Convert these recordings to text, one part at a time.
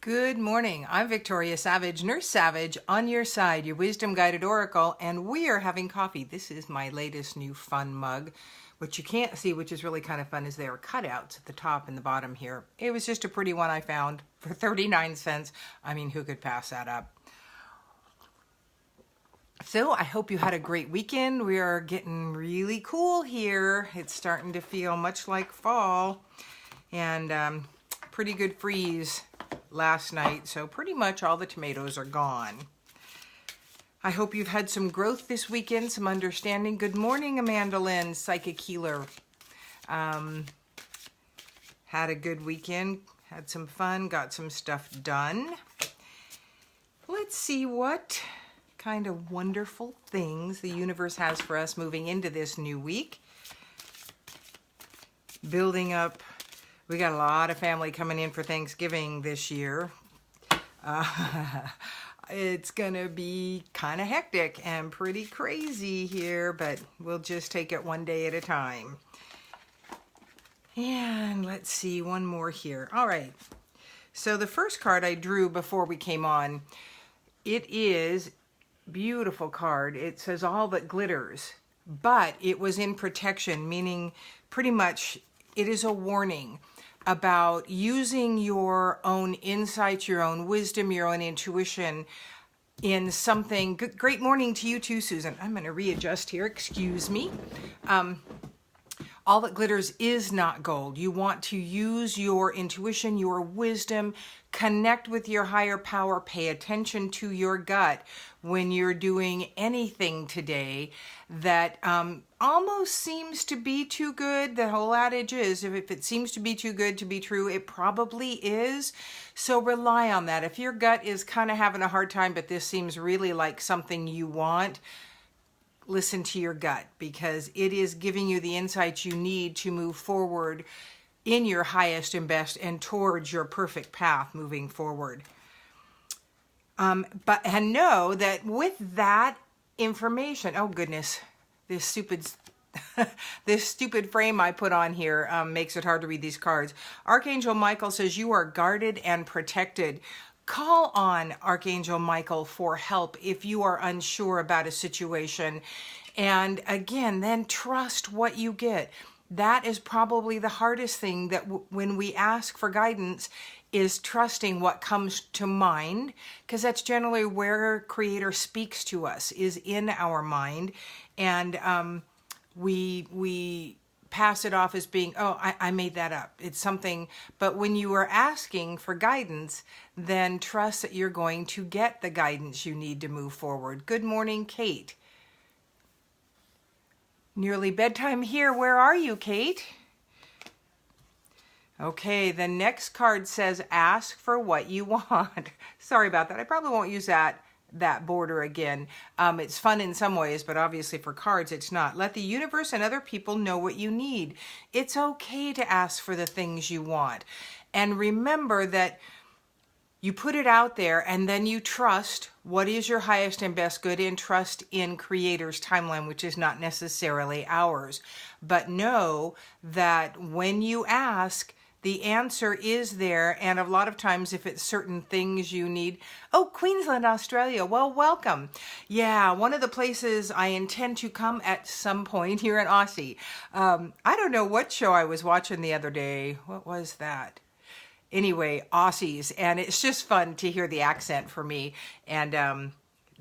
Good morning. I'm Victoria Savage, Nurse Savage, on your side, your wisdom guided oracle, and we are having coffee. This is my latest new fun mug. What you can't see, which is really kind of fun, is there are cutouts at the top and the bottom here. It was just a pretty one I found for 39 cents. I mean, who could pass that up? So I hope you had a great weekend. We are getting really cool here. It's starting to feel much like fall, and pretty good freeze last night, so pretty much all the tomatoes are gone. I hope you've had some growth this weekend, some understanding. Good morning, Amanda Lynn, Psychic Healer. Had a good weekend, had some fun, got some stuff done. Let's see what kind of wonderful things the universe has for us moving into this new week. Building up. We got a lot of family coming in for Thanksgiving this year. It's gonna be kind of hectic and pretty crazy here, but we'll just take it one day at a time. And let's see, one more here. All right. So the first card I drew before we came on, it is a beautiful card. It says all that glitters, but it was in protection, meaning pretty much it is a warning about using your own insights, your own wisdom, your own intuition in something. Great morning to you too, Susan. I'm going to readjust here. Excuse me. All that glitters is not gold. You want to use your intuition, your wisdom, connect with your higher power, pay attention to your gut when you're doing anything today that almost seems to be too good. The whole adage is, if it seems to be too good to be true, it probably is. So rely on that. If your gut is kind of having a hard time, but this seems really like something you want, listen to your gut, because it is giving you the insights you need to move forward in your highest and best and towards your perfect path moving forward. And know that with that information, oh goodness, this stupid frame I put on here makes it hard to read these cards. Archangel Michael says you are guarded and protected. Call on Archangel Michael for help if you are unsure about a situation. And again, then trust what you get. That is probably the hardest thing, that when we ask for guidance, is trusting what comes to mind, because that's generally where Creator speaks to us, is in our mind. And we pass it off as being, oh, I made that up. It's something. But when you are asking for guidance, then trust that you're going to get the guidance you need to move forward. Good morning, Kate. Nearly bedtime here. Where are you, Kate? Okay, the next card says ask for what you want. Sorry about that. I probably won't use that border again. It's fun in some ways, but obviously for cards it's not. Let the universe and other people know what you need. It's okay to ask for the things you want. And remember that you put it out there, and then you trust what is your highest and best good, and trust in Creator's timeline, which is not necessarily ours. But know that when you ask, the answer is there, and a lot of times if it's certain things you need. Oh, Queensland, Australia, well, welcome. Yeah, one of the places I intend to come at some point here in Aussie. I don't know what show I was watching the other day. What was that? Anyway, Aussies, and it's just fun to hear the accent for me, and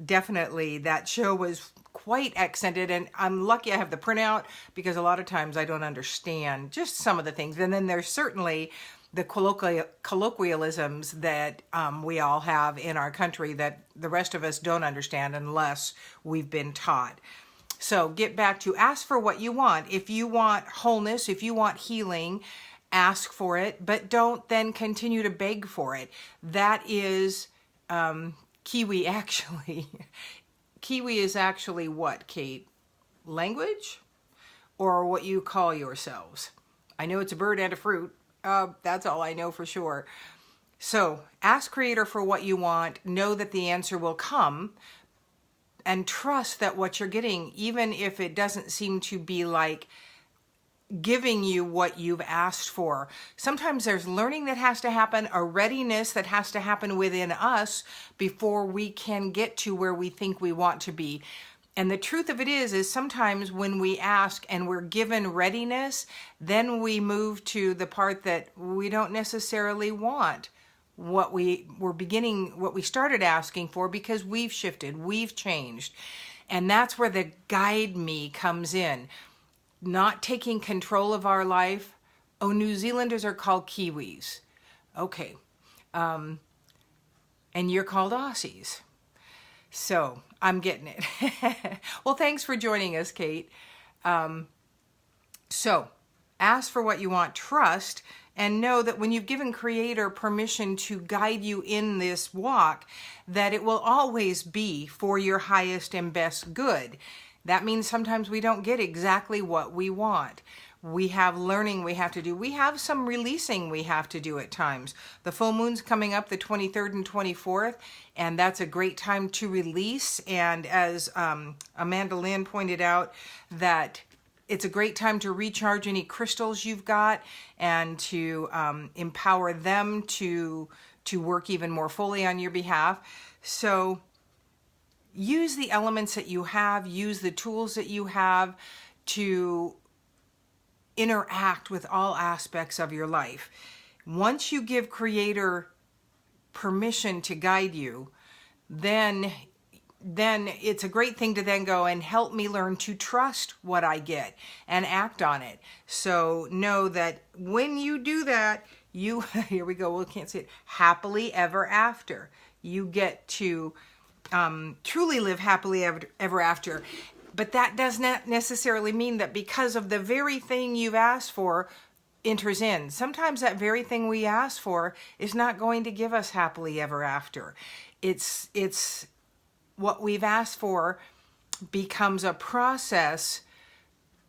definitely that show was quite accented, and I'm lucky I have the printout, because a lot of times I don't understand just some of the things. And then there's certainly the colloquialisms that we all have in our country that the rest of us don't understand unless we've been taught. So get back to ask for what you want. If you want wholeness, if you want healing, ask for it, but don't then continue to beg for it. That is Kiwi, actually. Kiwi is actually what, Kate? Language? Or what you call yourselves? I know it's a bird and a fruit. That's all I know for sure. So ask Creator for what you want. Know that the answer will come. And trust that what you're getting, even if it doesn't seem to be like giving you what you've asked for. Sometimes there's learning that has to happen, a readiness that has to happen within us before we can get to where we think we want to be. And the truth of it is sometimes when we ask and we're given readiness, then we move to the part that we don't necessarily want what we started asking for, because we've shifted, we've changed. And that's where the guide me comes in. Not taking control of our life. Oh, New Zealanders are called Kiwis. Okay. And you're called Aussies. So I'm getting it. Well, thanks for joining us, Kate. So ask for what you want, trust, and know that when you've given Creator permission to guide you in this walk, that it will always be for your highest and best good. That means sometimes we don't get exactly what we want. We have learning we have to do. We have some releasing we have to do at times. The full moon's coming up the 23rd and 24th, and that's a great time to release. And as Amanda Lynn pointed out, that it's a great time to recharge any crystals you've got and to empower them to work even more fully on your behalf. So use the elements that you have, use the tools that you have to interact with all aspects of your life. Once you give Creator permission to guide you, then it's a great thing to then go and help me learn to trust what I get and act on it. So know that when you do that, you, here we go, we can't see it, happily ever after. You get to truly live happily ever after. But that does not necessarily mean that because of the very thing you've asked for enters in. Sometimes that very thing we asked for is not going to give us happily ever after. It's what we've asked for becomes a process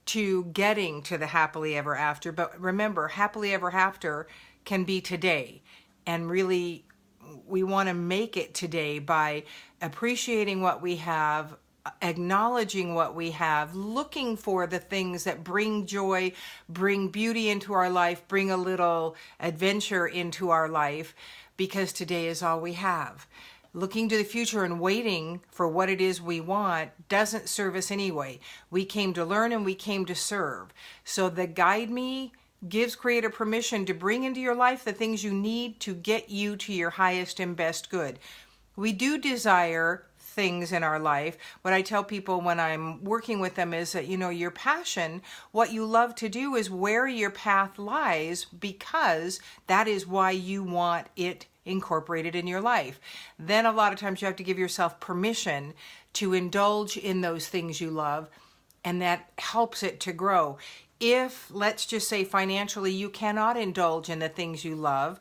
to getting to the happily ever after. But remember, happily ever after can be today. And really, we want to make it today by appreciating what we have, acknowledging what we have, looking for the things that bring joy, bring beauty into our life, bring a little adventure into our life, because today is all we have. Looking to the future and waiting for what it is we want doesn't serve us anyway. We came to learn and we came to serve. So the Guide Me gives Creator permission to bring into your life the things you need to get you to your highest and best good. We do desire things in our life. What I tell people when I'm working with them is that, your passion, what you love to do is where your path lies, because that is why you want it incorporated in your life. Then a lot of times you have to give yourself permission to indulge in those things you love, and that helps it to grow. If, let's just say financially, you cannot indulge in the things you love,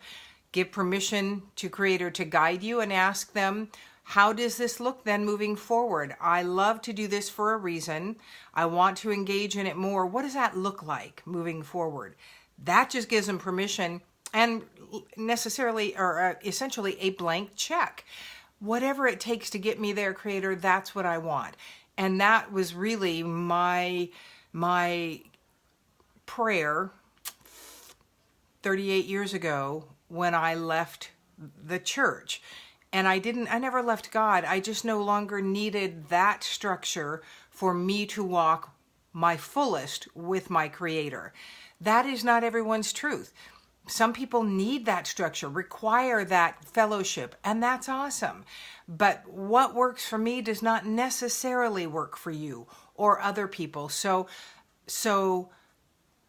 give permission to Creator to guide you and ask them, how does this look then moving forward? I love to do this for a reason. I want to engage in it more. What does that look like moving forward? That just gives them permission and necessarily or essentially a blank check. Whatever it takes to get me there, Creator, that's what I want. And that was really my prayer 38 years ago when I left the church. And I never left God. I just no longer needed that structure for me to walk my fullest with my Creator. That is not everyone's truth. Some people need that structure, require that fellowship, and that's awesome. But what works for me does not necessarily work for you or other people. So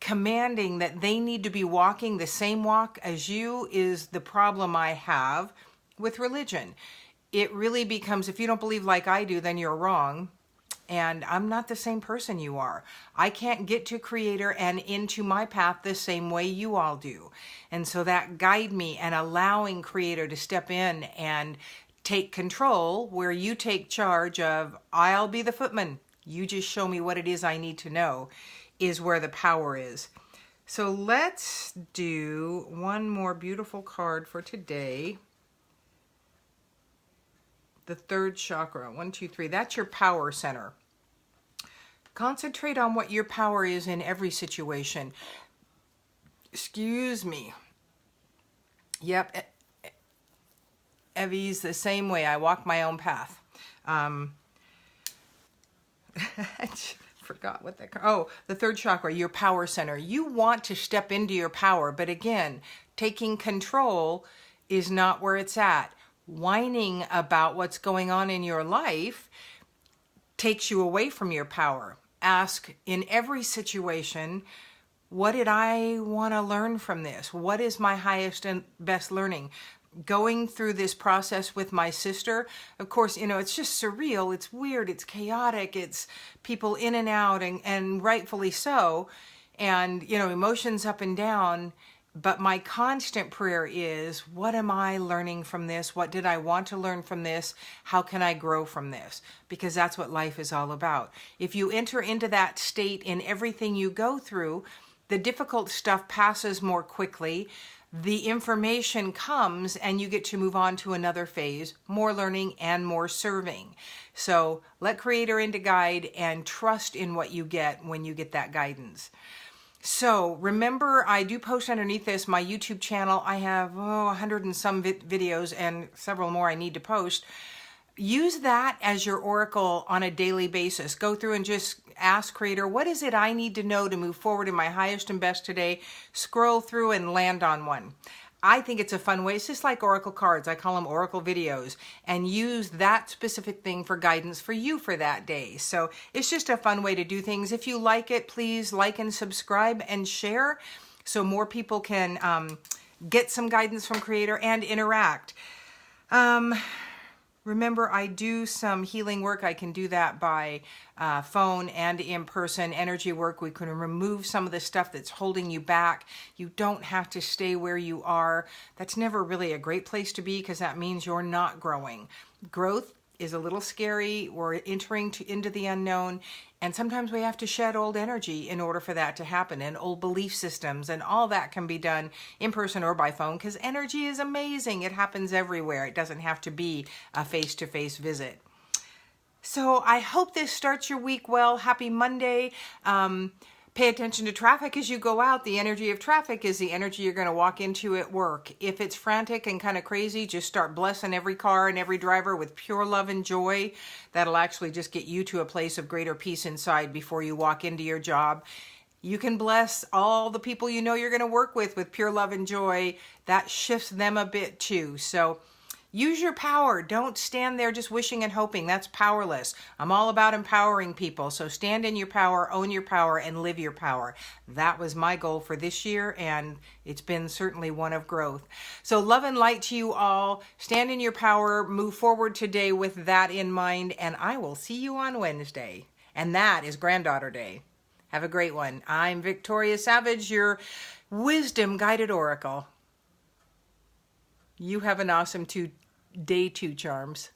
commanding that they need to be walking the same walk as you is the problem I have with religion. It really becomes, if you don't believe like I do, then you're wrong. And I'm not the same person you are. I can't get to Creator and into my path the same way you all do. And so that Guide Me and allowing Creator to step in and take control, where you take charge of, I'll be the footman, you just show me what it is I need to know, is where the power is. So let's do one more beautiful card for today. The third chakra, 1, 2, 3. That's your power center. Concentrate on what your power is in every situation. Excuse me. Yep, Evie's the same way. I walk my own path. I forgot what that... Oh, the third chakra, your power center. You want to step into your power, but again, taking control is not where it's at. Whining about what's going on in your life takes you away from your power. Ask in every situation, what did I want to learn from this? What is my highest and best learning? Going through this process with my sister, of course, you know, it's just surreal. It's weird. It's chaotic. It's people in and out, and rightfully so. And, you know, emotions up and down. But my constant prayer is, what am I learning from this? What did I want to learn from this? How can I grow from this? Because that's what life is all about. If you enter into that state in everything you go through, the difficult stuff passes more quickly. The information comes and you get to move on to another phase, more learning and more serving. So let Creator in to guide and trust in what you get when you get that guidance. So remember, I do post underneath this, my YouTube channel. I have 100 and some videos and several more I need to post. Use that as your oracle on a daily basis. Go through and just ask Creator, what is it I need to know to move forward in my highest and best today? Scroll through and land on one. I think it's a fun way. It's just like oracle cards. I call them oracle videos, and use that specific thing for guidance for you for that day. So it's just a fun way to do things. If you like it, please like and subscribe and share so more people can get some guidance from Creator and interact. Remember, I do some healing work. I can do that by phone and in person. Energy work, we can remove some of the stuff that's holding you back. You don't have to stay where you are. That's never really a great place to be, because that means you're not growing. Growth is a little scary. We're entering into the unknown. And sometimes we have to shed old energy in order for that to happen, and old belief systems, and all that can be done in person or by phone, because energy is amazing. It happens everywhere. It doesn't have to be a face-to-face visit. So I hope this starts your week well. Happy Monday. Pay attention to traffic as you go out. The energy of traffic is the energy you're going to walk into at work. If it's frantic and kind of crazy, just start blessing every car and every driver with pure love and joy. That'll actually just get you to a place of greater peace inside before you walk into your job. You can bless all the people you know you're going to work with pure love and joy. That shifts them a bit too. So use your power. Don't stand there just wishing and hoping. That's powerless. I'm all about empowering people. So stand in your power, own your power, and live your power. That was my goal for this year, and it's been certainly one of growth. So love and light to you all. Stand in your power. Move forward today with that in mind, and I will see you on Wednesday. And that is Granddaughter Day. Have a great one. I'm Victoria Savage, your wisdom guided oracle. You have an awesome day 2 charms.